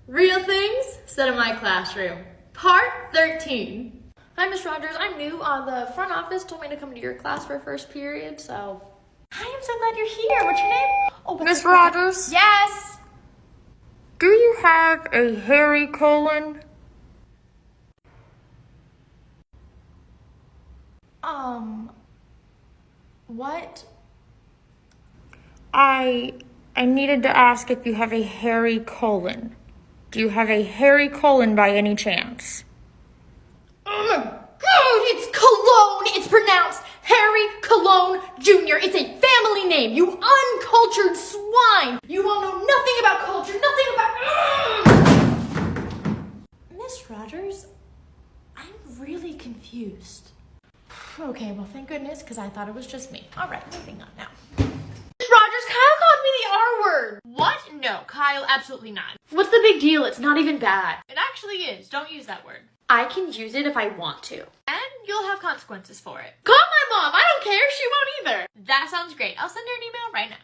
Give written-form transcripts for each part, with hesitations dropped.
Real things said in my classroom. Part 13. Hi, Miss Rogers. I'm new. The front office told me to come to your class for first period, so... Hi, I'm so glad you're here. What's your name? Oh, Miss Rogers? Yes! Do you have a hairy colon? What? I needed to ask if you have a hairy colon. Do you have a hairy colon by any chance? Oh my god, it's Cologne! It's pronounced Harry Cologne Jr. It's a family name, you uncultured swine! You all know nothing about culture, nothing about... Miss Rogers, I'm really confused. Okay, well thank goodness, because I thought it was just me. Alright, moving on now. Miss Rogers, Kyle called me the R word! What? No, Kyle, absolutely not. What's the big deal? It's not even bad. It actually is. Don't use that word. I can use it if I want to. And you'll have consequences for it. Call my mom! I don't care! She won't either! That sounds great. I'll send her an email right now.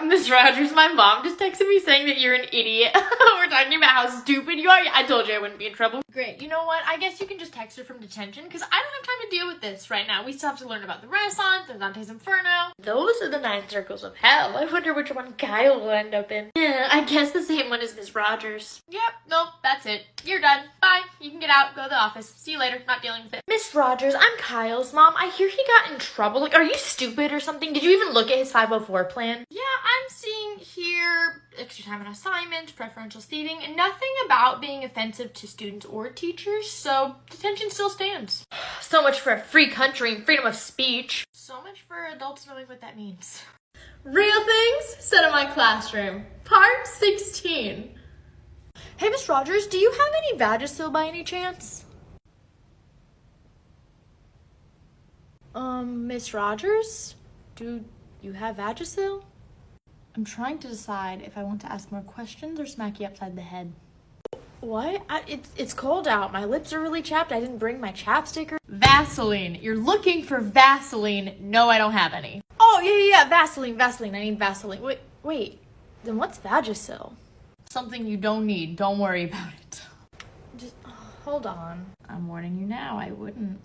Miss Rogers, my mom just texted me saying that you're an idiot. We're talking about how stupid you are. I told you I wouldn't be in trouble. Great. You know what? I guess you can just text her from detention because I don't have time to deal with this right now. We still have to learn about the Renaissance and Dante's Inferno. Those are the 9 circles of hell. I wonder which one Kyle will end up in. Yeah, I guess the same one as Miss Rogers. Yep. Nope. That's it. You're done. Bye. You can get out. Go to the office. See you later. Not dealing with it. Miss Rogers, I'm Kyle's mom. I hear he got in trouble. Like, are you stupid or something? Did you even look at his 504 plan? Yeah, I'm seeing here extra time on assignments, preferential seating, and nothing about being offensive to students or teachers, so detention still stands. So much for a free country and freedom of speech. So much for adults knowing what that means. Real things said in my classroom. Part 16. Hey, Miss Rogers, do you have any Vagisil by any chance? Miss Rogers? Do you have Vagisil? I'm trying to decide if I want to ask more questions or smack you upside the head. What? It's cold out. My lips are really chapped. I didn't bring my chapstick. Vaseline. You're looking for Vaseline. No, I don't have any. Oh, yeah. Vaseline. I need Vaseline. Wait. Then what's Vagisil? Something you don't need. Don't worry about it. Just hold on. I'm warning you now. I wouldn't.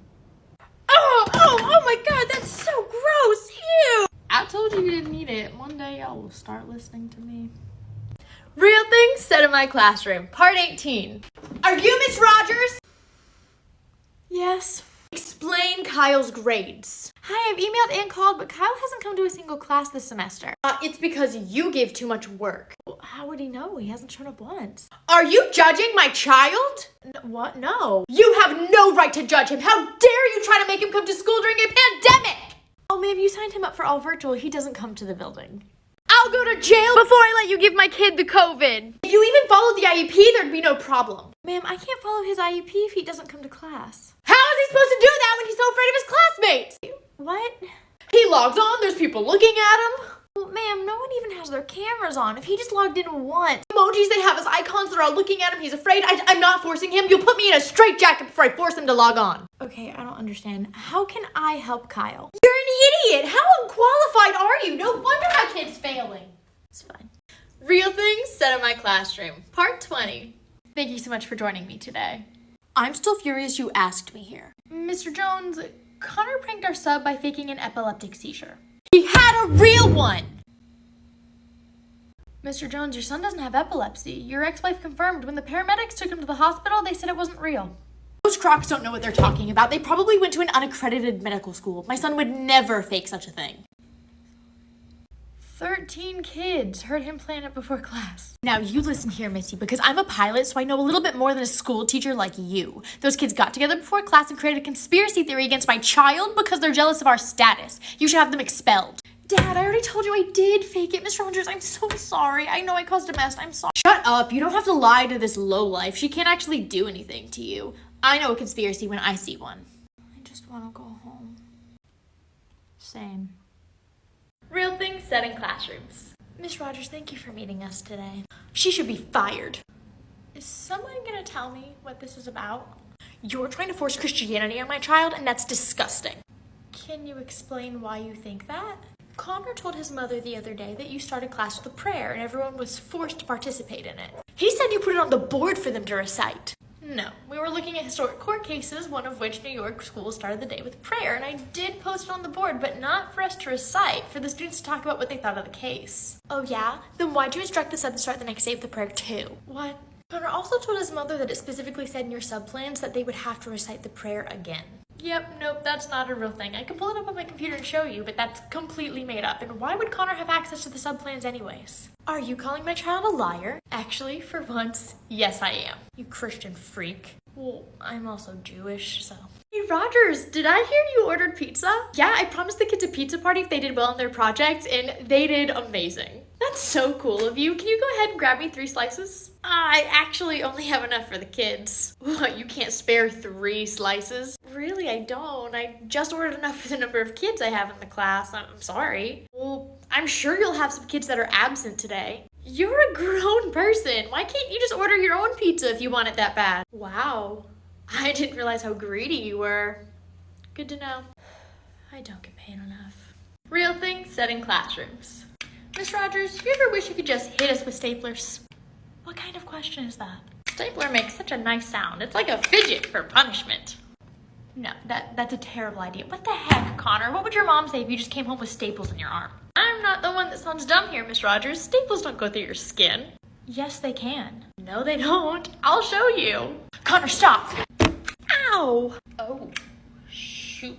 Oh my god. That's so gross. Ew. I told you didn't need it. One day y'all will start listening to me. Real things said in my classroom. Part 18. Are you Miss Rogers? Yes. Explain Kyle's grades. Hi, I've emailed and called, but Kyle hasn't come to a single class this semester. It's because you gave too much work. Well, how would he know? He hasn't shown up once. Are you judging my child? What? No. You have no right to judge him. How dare you try to make him come to school during a pandemic? Oh, ma'am, you signed him up for all virtual. He doesn't come to the building. I'll go to jail before I let you give my kid the COVID. If you even followed the IEP, there'd be no problem. Ma'am, I can't follow his IEP if he doesn't come to class. How is he supposed to do that when he's so afraid of his classmates? What? He logs on, there's people looking at him. Well, ma'am, no one even has their cameras on. If he just logged in once. Emojis they have as icons, they're all looking at him. He's afraid. I'm not forcing him. You'll put me in a straitjacket before I force him to log on. Okay, I don't understand. How can I help Kyle? You're an idiot. How unqualified are you? No wonder my kid's failing. It's fine. Real things said in my classroom. Part 20. Thank you so much for joining me today. I'm still furious you asked me here. Mr. Jones, Connor pranked our sub by faking an epileptic seizure. He had a real one! Mr. Jones, your son doesn't have epilepsy. Your ex-wife confirmed when the paramedics took him to the hospital, they said it wasn't real. Those crocs don't know what they're talking about. They probably went to an unaccredited medical school. My son would never fake such a thing. 13 kids heard him plan it before class. Now you listen here, Missy, because I'm a pilot, so I know a little bit more than a school teacher like you. Those kids got together before class and created a conspiracy theory against my child because they're jealous of our status. You should have them expelled. Dad, I already told you I did fake it. Miss Rogers, I'm so sorry. I know I caused a mess. I'm sorry. Shut up. You don't have to lie to this lowlife. She can't actually do anything to you. I know a conspiracy when I see one. I just want to go home. Same. Real things said in classrooms. Miss Rogers, thank you for meeting us today. She should be fired. Is someone gonna tell me what this is about? You're trying to force Christianity on my child, and that's disgusting. Can you explain why you think that? Connor told his mother the other day that you started class with a prayer and everyone was forced to participate in it. He said you put it on the board for them to recite. No, we were looking at historic court cases, one of which New York schools started the day with prayer, and I did post it on the board, but not for us to recite, for the students to talk about what they thought of the case. Oh yeah? Then why'd you instruct the sub to start the next day with the prayer too? What? Connor also told his mother that it specifically said in your sub plans that they would have to recite the prayer again. Yep, nope, that's not a real thing. I can pull it up on my computer and show you, but that's completely made up. And why would Connor have access to the sub plans anyways? Are you calling my child a liar? Actually, for once, yes I am. You Christian freak. Well, I'm also Jewish, so. Hey Rogers, did I hear you ordered pizza? Yeah, I promised the kids a pizza party if they did well on their projects, and they did amazing. That's so cool of you. Can you go ahead and grab me 3 slices? I actually only have enough for the kids. What, you can't spare 3 slices? Really, I don't. I just ordered enough for the number of kids I have in the class. I'm sorry. Well, I'm sure you'll have some kids that are absent today. You're a grown person. Why can't you just order your own pizza if you want it that bad? Wow. I didn't realize how greedy you were. Good to know. I don't get paid enough. Real things said in classrooms. Miss Rogers, you ever wish you could just hit us with staplers? What kind of question is that? Stapler makes such a nice sound. It's like a fidget for punishment. No, that's a terrible idea. What the heck, Connor? What would your mom say if you just came home with staples in your arm? I'm not the one that sounds dumb here, Miss Rogers. Staples don't go through your skin. Yes, they can. No, they don't. I'll show you. Connor, stop. Ow. Oh, shoot.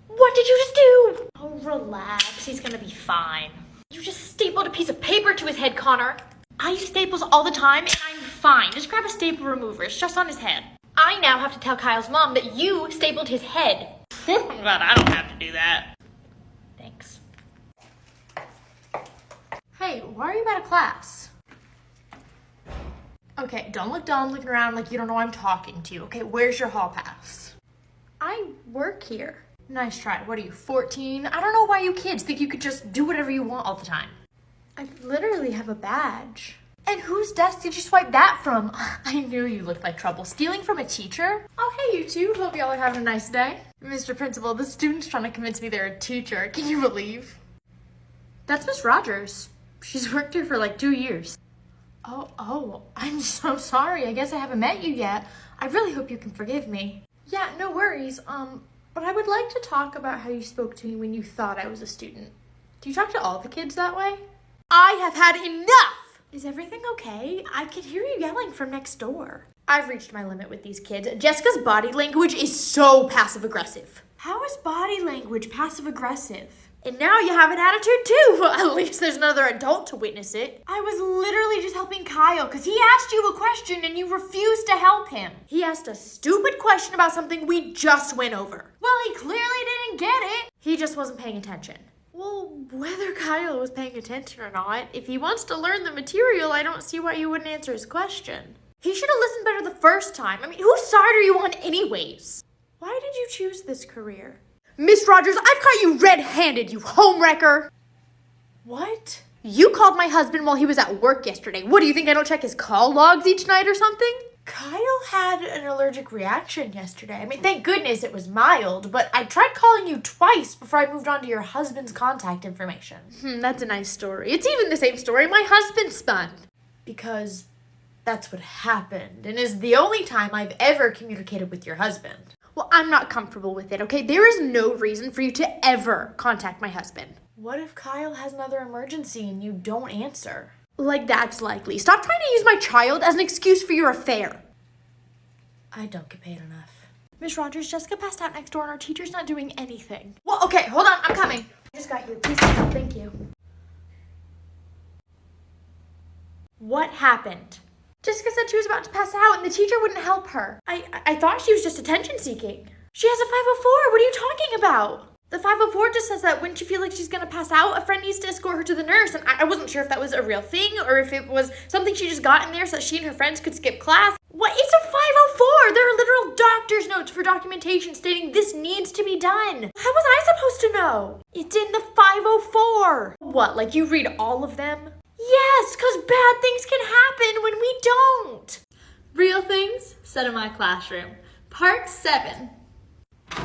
What did you just do? Oh, relax. He's gonna be fine. You just stapled a piece of paper to his head, Connor. I use staples all the time, and I'm fine. Just grab a staple remover. It's just on his head. I now have to tell Kyle's mom that you stapled his head. But I don't have to do that. Thanks. Hey, why are you out of class? Okay, don't look dumb looking around like you don't know I'm talking to you. Okay, where's your hall pass? I work here. Nice try. What are you, 14? I don't know why you kids think you could just do whatever you want all the time. I literally have a badge. And whose desk did you swipe that from? I knew you looked like trouble. Stealing from a teacher? Oh, hey, you two. Hope y'all are having a nice day. Mr. Principal, the student's trying to convince me they're a teacher. Can you believe? That's Miss Rogers. She's worked here for like 2 years. Oh, I'm so sorry. I guess I haven't met you yet. I really hope you can forgive me. Yeah, no worries. But I would like to talk about how you spoke to me when you thought I was a student. Do you talk to all the kids that way? I have had enough! Is everything okay? I can hear you yelling from next door. I've reached my limit with these kids. Jessica's body language is so passive-aggressive. How is body language passive-aggressive? And now you have an attitude too. At least there's another adult to witness it. I was literally just helping Kyle because he asked you a question and you refused to help him. He asked a stupid question about something we just went over. Well, he clearly didn't get it. He just wasn't paying attention. Well, whether Kyle was paying attention or not, if he wants to learn the material, I don't see why you wouldn't answer his question. He should have listened better the first time. I mean, whose side are you on anyways? Why did you choose this career? Miss Rogers, I've caught you red-handed, you homewrecker! What? You called my husband while he was at work yesterday. What, do you think I don't check his call logs each night or something? Kyle had an allergic reaction yesterday. I mean, thank goodness it was mild, but I tried calling you twice before I moved on to your husband's contact information. That's a nice story. It's even the same story my husband spun. Because that's what happened, and is the only time I've ever communicated with your husband. Well, I'm not comfortable with it, okay? There is no reason for you to ever contact my husband. What if Kyle has another emergency and you don't answer? Like, that's likely. Stop trying to use my child as an excuse for your affair. I don't get paid enough. Miss Rogers, Jessica passed out next door and our teacher's not doing anything. Well, okay, hold on, I'm coming. I just got you. Please stop. Thank you. What happened? Jessica said she was about to pass out and the teacher wouldn't help her. I thought she was just attention seeking. She has a 504. What are you talking about? The 504 just says that when she feels like she's gonna pass out, a friend needs to escort her to the nurse. And I wasn't sure if that was a real thing or if it was something she just got in there so that she and her friends could skip class. What? It's a 504. There are literal doctor's notes for documentation stating this needs to be done. How was I supposed to know? It's in the 504. What, like you read all of them? Yes, because bad things can happen when we don't. Real things said in my classroom. Part 7. Hey,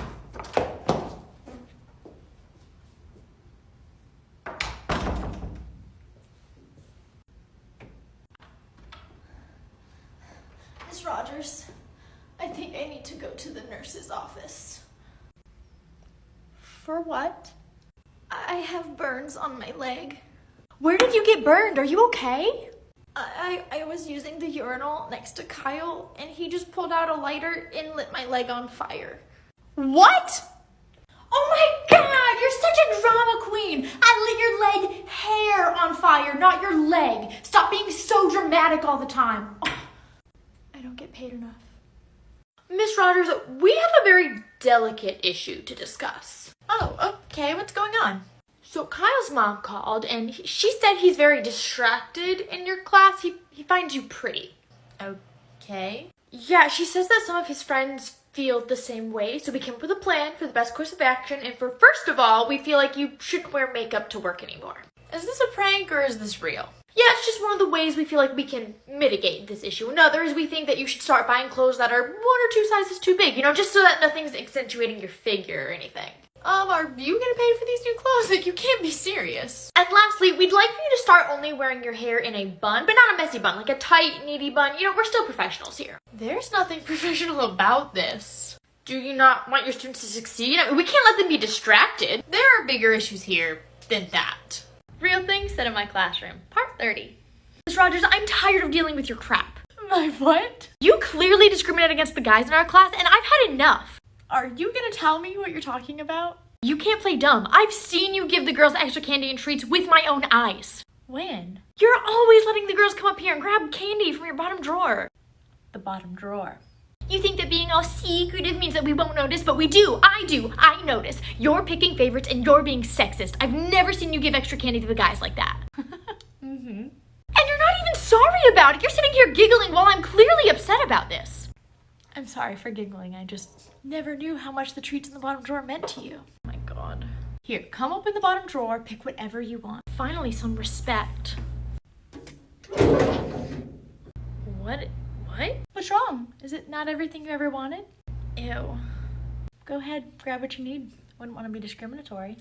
Rogers. I think I need to go to the nurse's office. For what? I have burns on my leg. Where did you get burned? Are you okay? I was using the urinal next to Kyle, and he just pulled out a lighter and lit my leg on fire. What? Oh my god, you're such a drama queen! I lit your leg hair on fire, not your leg. Stop being so dramatic all the time. Oh, I don't get paid enough. Miss Rogers, we have a very delicate issue to discuss. Oh, okay, what's going on? So Kyle's mom called, and she said he's very distracted in your class. He finds you pretty. Okay. Yeah, she says that some of his friends feel the same way, so we came up with a plan for the best course of action, and for first of all, we feel like you shouldn't wear makeup to work anymore. Is this a prank or is this real? Yeah, it's just one of the ways we feel like we can mitigate this issue. In others, we think that you should start buying clothes that are 1 or 2 sizes too big, just so that nothing's accentuating your figure or anything. Are you gonna pay for these new clothes? Like, you can't be serious. And lastly, we'd like for you to start only wearing your hair in a bun, but not a messy bun, like a tight, needy bun. We're still professionals here. There's nothing professional about this. Do you not want your students to succeed? We can't let them be distracted. There are bigger issues here than that. Real things said in my classroom, part 30. Ms. Rogers, I'm tired of dealing with your crap. My what? You clearly discriminate against the guys in our class, and I've had enough. Are you gonna tell me what you're talking about? You can't play dumb. I've seen you give the girls extra candy and treats with my own eyes. When? You're always letting the girls come up here and grab candy from your bottom drawer. The bottom drawer. You think that being all secretive means that we won't notice, but we do. I notice. You're picking favorites and you're being sexist. I've never seen you give extra candy to the guys like that. Mm-hmm. And you're not even sorry about it. You're sitting here giggling while I'm clearly upset about this. I'm sorry for giggling. I just never knew how much the treats in the bottom drawer meant to you. Oh my god. Here, come up in the bottom drawer, pick whatever you want. Finally, some respect. What? What's wrong? Is it not everything you ever wanted? Ew. Go ahead, grab what you need. Wouldn't want to be discriminatory.